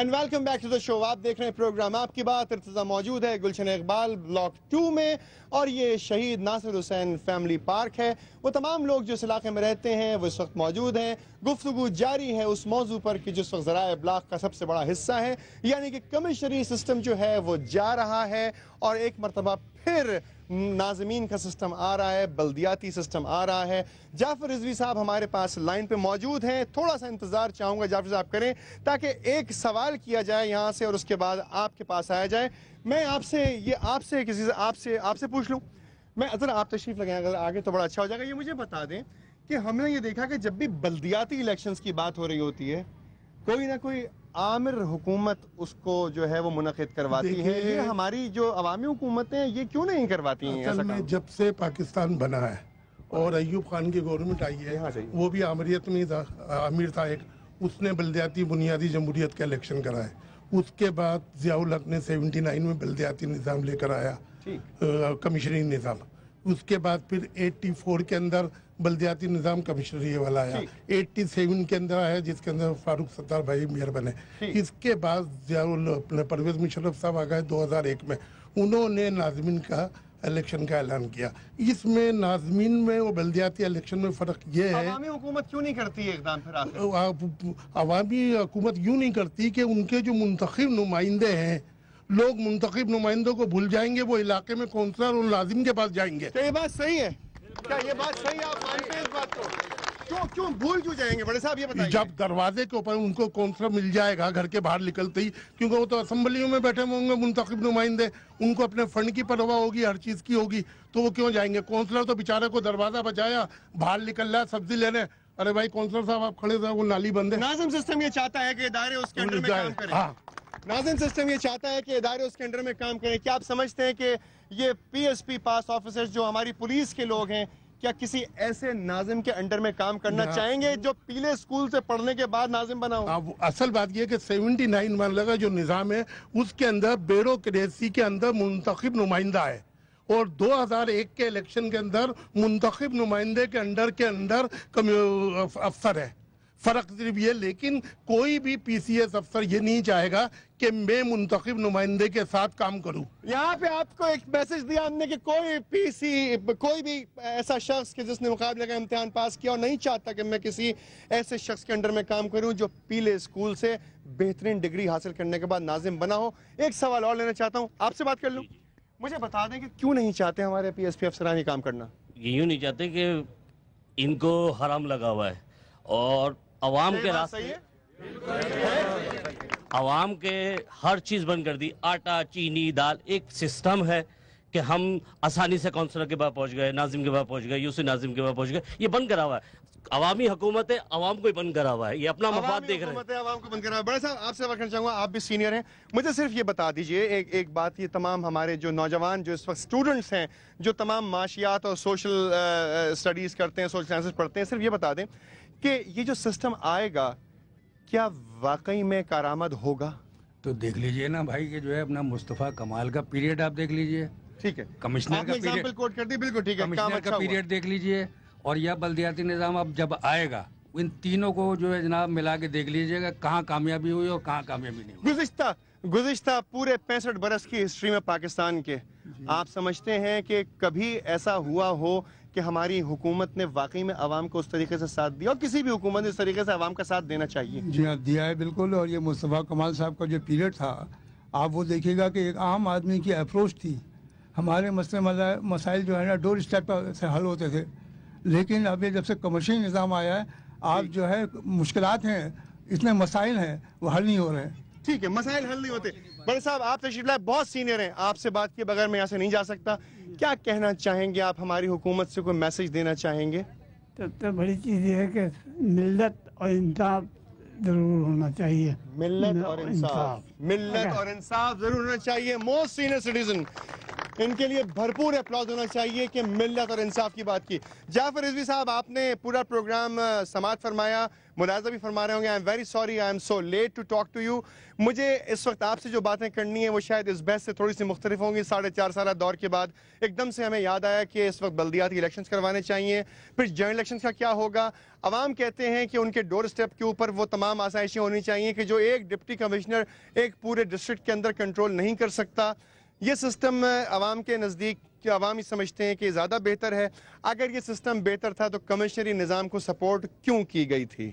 And welcome back to the show. آپ دیکھ رہے ہیں پروگرام آپ کی بات. ارتضیٰ موجود ہے گلشن اقبال بلاک 2 میں, اور یہ شہید ناصر حسین فیملی پارک ہے. وہ تمام لوگ جو اس علاقے میں رہتے ہیں وہ اس وقت موجود ہیں. گفتگو جاری ہے اس موضوع پر کہ جس وقت ذرائع ابلاغ کا سب سے بڑا حصہ ہے, یعنی کہ کمشنری سسٹم جو ہے وہ جا رہا ہے, اور ایک مرتبہ پھر ناظمین کا سسٹم آ رہا ہے, بلدیاتی سسٹم آ رہا ہے. جعفر رضوی صاحب ہمارے پاس لائن پہ موجود ہیں. تھوڑا سا انتظار چاہوں گا جعفر صاحب کریں تاکہ ایک سوال کیا جائے یہاں سے اور اس کے بعد آپ کے پاس آیا جائے. میں آپ سے پوچھ لوں, میں ذرا آپ تشریف لگائیں اگر آگے تو بڑا اچھا ہو جائے گا. یہ مجھے بتا دیں کہ ہم نے یہ دیکھا کہ جب بھی بلدیاتی الیکشنز کی بات ہو رہی ہوتی ہے, کوئی نہ کوئی عامر حکومت اس کو جو ہے وہ منعقد کرواتی ہے. یہ ہماری جو عوامی حکومتیں یہ کیوں نہیں کرواتی ہیں؟ اصل میں جب سے پاکستان بنا ہے اور ایوب خان کی گورنمنٹ آئی ہے, وہ بھی آمریت میں تھا, امیر تھا ایک, اس نے بلدیاتی بنیادی جمہوریت کا الیکشن کرائے. اس کے بعد ضیاء الحق نے 79 میں بلدیاتی نظام لے کر آیا, کمشنری نظام. اس کے بعد پھر 84 کے اندر بلدیاتی نظام کمشنری والا آیا. 87 کے اندر آیا جس کے اندر فاروق ستار بھائی میئر بنے. اس کے بعد پرویز مشرف صاحب آ گئے 2001 میں, انہوں نے ناظمین کا الیکشن کا اعلان کیا. اس میں ناظمین میں اور بلدیاتی الیکشن میں فرق یہ ہے, عوامی حکومت کیوں نہیں کرتی ہے اقدام پھر آخر؟ عوامی حکومت یوں نہیں کرتی کہ ان کے جو منتخب نمائندے ہیں, لوگ منتخب نمائندوں کو بھول جائیں گے, وہ علاقے میں کونسلر اور ناظم کے پاس جائیں گے. کیا یہ بات صحیح ہے؟ کیا یہ بات صحیح ہے؟ آپ مانتے ہیں اس بات کو؟ کیوں بھول کیوں جائیں گے بڑے صاحب, یہ بتائیے. جب دروازے کے اوپر ان کو کونسلر مل جائے گا گھر کے باہر نکلتے ہی, کیونکہ وہ تو اسمبلیوں میں بیٹھے ہوں گے منتخب نمائندے, ان کو اپنے فنڈ کی پرواہ ہوگی, ہر چیز کی ہوگی, تو وہ کیوں جائیں گے؟ کونسلر تو بیچارے کو دروازہ بچایا, باہر نکل رہا ہے سبزی لینے, ارے بھائی کونسلر صاحب آپ کھڑے تھے, وہ نالی بند ہے. ناظم سسٹم یہ چاہتا ہے کہ ادارے اس کے انڈر میں کام کریں. ناظم سسٹم یہ چاہتا ہے کہ ادارے اس کے انڈر میں کام کریں. کیا آپ سمجھتے ہیں کہ یہ پی ایس پی پاس آفیسرز جو ہماری پولیس کے لوگ ہیں, کیا کسی ایسے ناظم کے انڈر میں کام کرنا چاہیں گے جو پیلے اسکول سے پڑھنے کے بعد ناظم بنا ہو؟ اصل بات یہ کہ 79 مان لگا جو نظام ہے اس کے اندر بیوروکریسی کے اندر منتخب نمائندہ ہے, اور 2001 کے الیکشن کے اندر منتخب نمائندے کے اندر افسر ہے. فرق صرف یہ, لیکن کوئی بھی پی سی ایس افسر یہ نہیں چاہے گا کہ میں منتخب نمائندے کے ساتھ کام کروں. یہاں پہ آپ کو ایک میسج دیا ہم نے کہ کوئی بھی ایسا شخص کہ جس نے مقابلے کا امتحان پاس کیا اور نہیں چاہتا کہ میں کسی ایسے شخص کے انڈر میں کام کروں جو پیلے اسکول سے بہترین ڈگری حاصل کرنے کے بعد ناظم بنا ہو. ایک سوال اور لینا چاہتا ہوں, آپ سے بات کر لوں. مجھے بتا دیں کہ کیوں نہیں چاہتے ہمارے پی ایس پی افسران یہ کام کرنا؟ یوں نہیں چاہتے کہ ان کو حرام لگا ہوا ہے, اور عوام کے راستے, عوام کے ہر چیز بند کر دی. آٹا, چینی, دال, ایک سسٹم ہے کہ ہم آسانی سے کونسلر کے پاس پہنچ گئے, ناظم کے پاس پہنچ گئے, یوسی ناظم کے پاس پہنچ گئے. یہ بند کرا ہوا ہے. عوامی حکومت ہے, عوام کو ہی بند کرا ہوا ہے. یہ اپنا مفاد دیکھ رہے ہیں. عوام کو بند کرا ہوا ہے. بڑے صاحب آپ سے بات کرنا چاہوں گا, آپ بھی سینئر ہیں, مجھے صرف یہ بتا دیجئے ایک بات. یہ تمام ہمارے جو نوجوان جو اس وقت اسٹوڈنٹس ہیں جو تمام معاشیات اور سوشل اسٹڈیز کرتے ہیں, سوشل سائنسز پڑھتے ہیں, صرف یہ بتا دیں کہ یہ جو سسٹم آئے گا کیا واقعی میں کارآمد ہوگا؟ تو دیکھ لیجئے نا بھائی کہ جو ہے اپنا مصطفیٰ کمال کا پیریڈ آپ دیکھ لیجئے, ٹھیک ہے, کمشنر کا پیریڈ کوٹ کر دی, بالکل ٹھیک ہے, کمشنر کا پیریڈ دیکھ لیجئے, اور یہ بلدیاتی نظام اب جب آئے گا ان تینوں کو جو ہے جناب ملا کے دیکھ لیجئے گا کہاں کامیابی ہوئی اور کہاں کامیابی نہیں ہوئی. گزشتہ پورے 65 برس کی ہسٹری میں پاکستان کے آپ سمجھتے ہیں کہ کبھی ایسا ہوا ہو کہ ہماری حکومت نے واقعی میں عوام کو اس طریقے سے ساتھ دیا, اور کسی بھی حکومت نے اس طریقے سے عوام کا ساتھ دینا چاہیے؟ جی ہاں, دیا ہے بالکل. اور یہ مصطفیٰ کمال صاحب کا جو پیریڈ تھا, آپ وہ دیکھیے گا کہ ایک عام آدمی کی اپروچ تھی. ہمارے مسائل جو ہے نا ڈور اسٹیپ سے حل ہوتے تھے, لیکن اب یہ جب سے کمرشل نظام آیا ہے, آپ جو ہے مشکلات ہیں, اس میں مسائل ہیں, وہ حل نہیں ہو رہے ہیں. ٹھیک ہے, مسائل حل نہیں ہوتے. بڑے صاحب آپ تشریف لائے, بہت سینئر ہیں, آپ سے بات کیے بغیر میں یہاں سے نہیں جا سکتا. کیا کہنا چاہیں گے آپ, ہماری حکومت سے کوئی میسج دینا چاہیں گے؟ سب سے بڑی چیز یہ ہے کہ ملت اور انصاف ضرور ہونا چاہیے. ملت اور انصاف ضرور ہونا چاہیے. موسٹ سینئر سٹیزن ان کے لیے بھرپور اپلاز ہونا چاہیے کہ ملت اور انصاف کی بات کی. جعفر رضوی صاحب, آپ نے پورا پروگرام سماعت فرمایا, ملاحظہ بھی فرما رہے ہوں گے. I am very sorry, I am so late to talk to you. مجھے اس وقت آپ سے جو باتیں کرنی ہیں وہ شاید اس بحث سے تھوڑی سی مختلف ہوں گی. 4.5 سالہ دور کے بعد ایک دم سے ہمیں یاد آیا کہ اس وقت بلدیاتی الیکشنز کروانے چاہیے. پھر جنرل الیکشنز کا کیا ہوگا؟ عوام کہتے ہیں کہ ان کے ڈور سٹیپ کے اوپر وہ تمام آسائشیں ہونی چاہیے کہ جو ایک ڈپٹی کمشنر ایک پورے ڈسٹرکٹ کے اندر کنٹرول نہیں کر سکتا. یہ سسٹم عوام کے نزدیک عوام ہی سمجھتے ہیں کہ زیادہ بہتر ہے. اگر یہ سسٹم بہتر تھا تو کمشنری نظام کو سپورٹ کیوں کی گئی تھی؟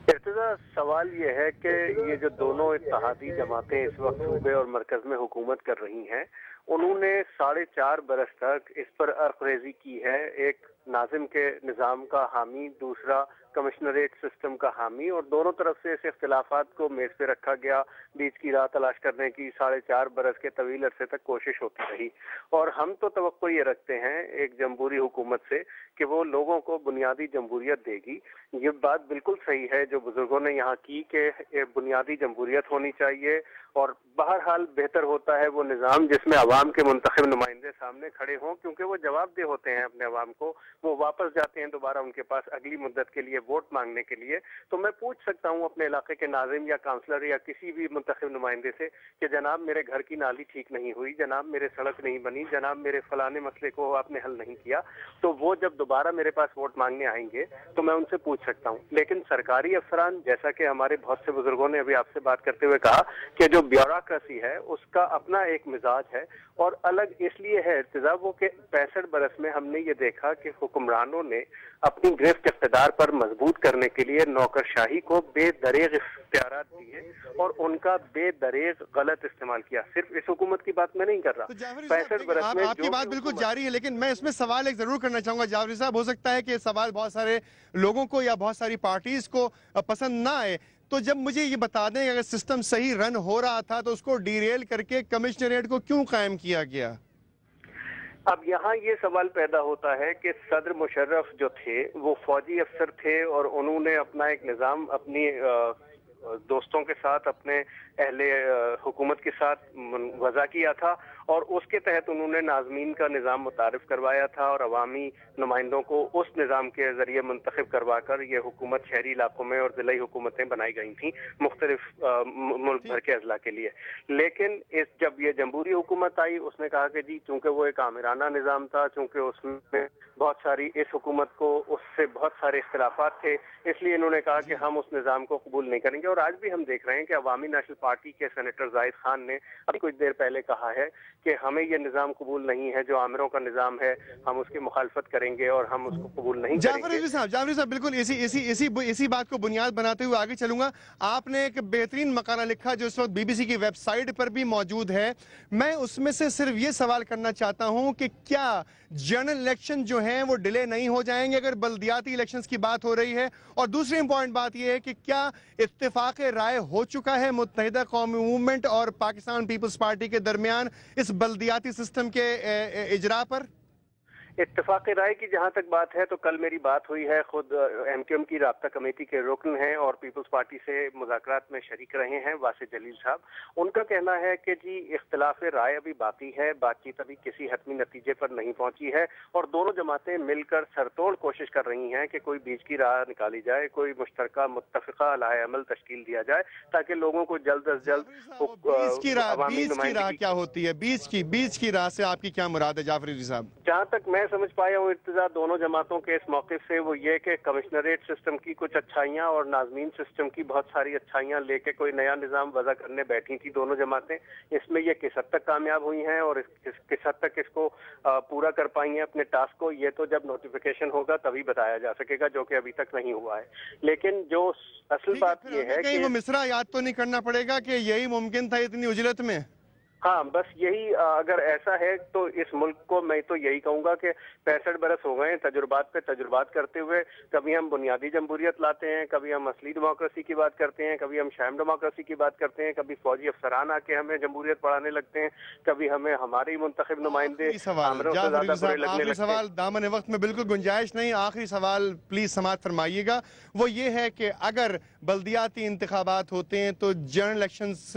ارتضیٰ, سوال یہ ہے کہ یہ جو دونوں اتحادی جماعتیں اس وقت صوبے اور مرکز میں حکومت کر رہی ہیں, انہوں نے 4.5 برس تک اس پر عرق ریزی کی ہے. ایک ناظم کے نظام کا حامی, دوسرا کمشنریٹ سسٹم کا حامی, اور دونوں طرف سے اس اختلافات کو میز پہ رکھا گیا. بیچ کی راہ تلاش کرنے کی 4.5 برس کے طویل عرصے تک کوشش ہوتی رہی. اور ہم تو توقع یہ رکھتے ہیں ایک جمہوری حکومت سے کہ وہ لوگوں کو بنیادی جمہوریت دے گی. یہ بات بالکل صحیح ہے جو بزرگوں نے یہاں کی کہ بنیادی جمہوریت ہونی چاہیے, اور بہرحال بہتر ہوتا ہے وہ نظام جس میں عوام کے منتخب نمائندے سامنے کھڑے ہوں, کیونکہ وہ جواب دہ ہوتے ہیں اپنے عوام کو. وہ واپس جاتے ہیں دوبارہ ان کے پاس اگلی مدت کے لیے ووٹ مانگنے کے لیے. تو میں پوچھ سکتا ہوں اپنے علاقے کے ناظم یا کاؤنسلر یا کسی بھی منتخب نمائندے سے کہ جناب میرے گھر کی نالی ٹھیک نہیں ہوئی, جناب میرے سڑک نہیں بنی, جناب میرے فلانے مسئلے کو آپ نے حل نہیں کیا. تو وہ جب دوبارہ میرے پاس ووٹ مانگنے آئیں گے تو میں ان سے پوچھ سکتا ہوں. لیکن سرکاری افسران, جیسا کہ ہمارے بہت سے بزرگوں نے ابھی آپ سے بات کرتے ہوئے کہا کہ جو بیوروکریسی ہے اس کا اپنا ایک مزاج ہے, اور الگ اس لیے ہے ارتضیٰ وہ کہ 65 برس میں ہم نے یہ دیکھا کہ حکمرانوں نے اپنی گرفت اقتدار پر مضبوط کرنے کے لیے نوکرشاہی کو بے دریغ اختیارات دیے اور ان کا بے دریغ غلط استعمال کیا. صرف اس حکومت کی بات میں نہیں کر رہا. 65 برس میں آپ کی بات بالکل جاری ہے, لیکن میں اس میں سوال ایک ضرور کرنا چاہوں گا جعفر صاحب. ہو سکتا ہے کہ یہ سوال بہت سارے لوگوں کو یا بہت ساری پارٹیز کو پسند نہ آئے. تو جب مجھے یہ بتا دیں اگر سسٹم صحیح رن ہو رہا تھا تو اس کو ڈیریل کر کے کمشنریٹ کو کیوں قائم کیا گیا؟ اب یہاں یہ سوال پیدا ہوتا ہے کہ صدر مشرف جو تھے وہ فوجی افسر تھے, اور انہوں نے اپنا ایک نظام اپنی دوستوں کے ساتھ, اپنے اہل حکومت کے ساتھ وضع کیا تھا, اور اس کے تحت انہوں نے ناظمین کا نظام متعارف کروایا تھا, اور عوامی نمائندوں کو اس نظام کے ذریعے منتخب کروا کر یہ حکومت شہری علاقوں میں اور ضلعی حکومتیں بنائی گئی تھیں مختلف ملک بھر کے اضلاع کے لیے. لیکن جب یہ جمہوری حکومت آئی اس نے کہا کہ جی چونکہ وہ ایک آمرانہ نظام تھا, چونکہ اس میں بہت ساری اس حکومت کو اس سے بہت سارے اختلافات تھے, اس لیے انہوں نے کہا کہ ہم اس نظام کو قبول نہیں کریں گے. اور آج بھی ہم دیکھ رہے ہیں کہ عوامی نیشنل پارٹی کے سینیٹر زاہد خان نے ابھی کچھ دیر پہلے کہا ہے کہ ہمیں یہ نظام قبول نہیں ہے, جو آمروں کا نظام ہے ہم اس کی مخالفت کریں گے اور ہم اس کو قبول نہیں کریں گے. جعفر صاحب بالکل اسی بات کو بنیاد بناتے ہوئے آگے چلوں گا. آپ نے ایک بہترین مقالہ لکھا جو اس وقت بی بی سی کی ویب سائٹ پر بھی موجود ہے. میں اس میں سے صرف یہ سوال کرنا چاہتا ہوں کہ کیا جنرل الیکشن جو ہیں وہ ڈیلے نہیں ہو جائیں گے اگر بلدیاتی الیکشنز کی بات ہو رہی ہے؟ اور دوسری امپورٹنٹ بات یہ ہے کہ کیا اتفاق رائے ہو چکا ہے متحدہ قومی موومنٹ اور پاکستان پیپلز پارٹی کے درمیان اس بلدیاتی سسٹم کے اجرا پر؟ اتفاق رائے کی جہاں تک بات ہے تو کل میری بات ہوئی ہے, خود ایم کیو ایم کی رابطہ کمیٹی کے رکن ہیں اور پیپلز پارٹی سے مذاکرات میں شریک رہے ہیں واسع جلیل صاحب. ان کا کہنا ہے کہ جی اختلاف رائے ابھی باقی ہے, بات چیت ابھی کسی حتمی نتیجے پر نہیں پہنچی ہے, اور دونوں جماعتیں مل کر سرتوڑ کوشش کر رہی ہیں کہ کوئی بیچ کی راہ نکالی جائے, کوئی مشترکہ متفقہ علیہ عمل تشکیل دیا جائے تاکہ لوگوں کو جلد از جلد. بیچ کی راہ کیا ہوتی ہے؟ بیچ کی راہ سے آپ کی کیا مراد ہے جعفر رضوی صاحب؟ جہاں تک میں سمجھ پایا ہوں ارتضیٰ دونوں جماعتوں کے اس موقف سے وہ یہ کہ کمشنریٹ سسٹم کی کچھ اچھائیاں اور ناظمین سسٹم کی بہت ساری اچھائیاں لے کے کوئی نیا نظام وضع کرنے بیٹھی تھی دونوں جماعتیں. اس میں یہ کس حد تک کامیاب ہوئی ہیں اور کس حد تک اس کو پورا کر پائی ہیں اپنے ٹاسک کو, یہ تو جب نوٹیفیکیشن ہوگا تبھی بتایا جا سکے گا, جو کہ ابھی تک نہیں ہوا ہے. لیکن جو اصل بات یہ ہے کہ وہ مصرع یاد تو نہیں کرنا پڑے گا کہ یہی ممکن تھا اتنی اجلت میں. ہاں بس یہی اگر ایسا ہے تو اس ملک کو میں تو یہی کہوں گا کہ 65 برس ہو گئے تجربات پہ تجربات کرتے ہوئے. کبھی ہم بنیادی جمہوریت لاتے ہیں, کبھی ہم اصلی ڈیموکریسی کی بات کرتے ہیں, کبھی ہم شام ڈیموکریسی کی بات کرتے ہیں, کبھی فوجی افسران آ کے ہمیں جمہوریت پڑھانے لگتے ہیں, کبھی ہمیں ہمارے منتخب نمائندے آمروں سے زیادہ برے لگنے لگتے ہیں. سوال دامن وقت میں بالکل گنجائش نہیں, آخری سوال پلیز سماعت فرمائیے گا. وہ یہ ہے کہ اگر بلدیاتی انتخابات ہوتے ہیں تو جنرل الیکشنز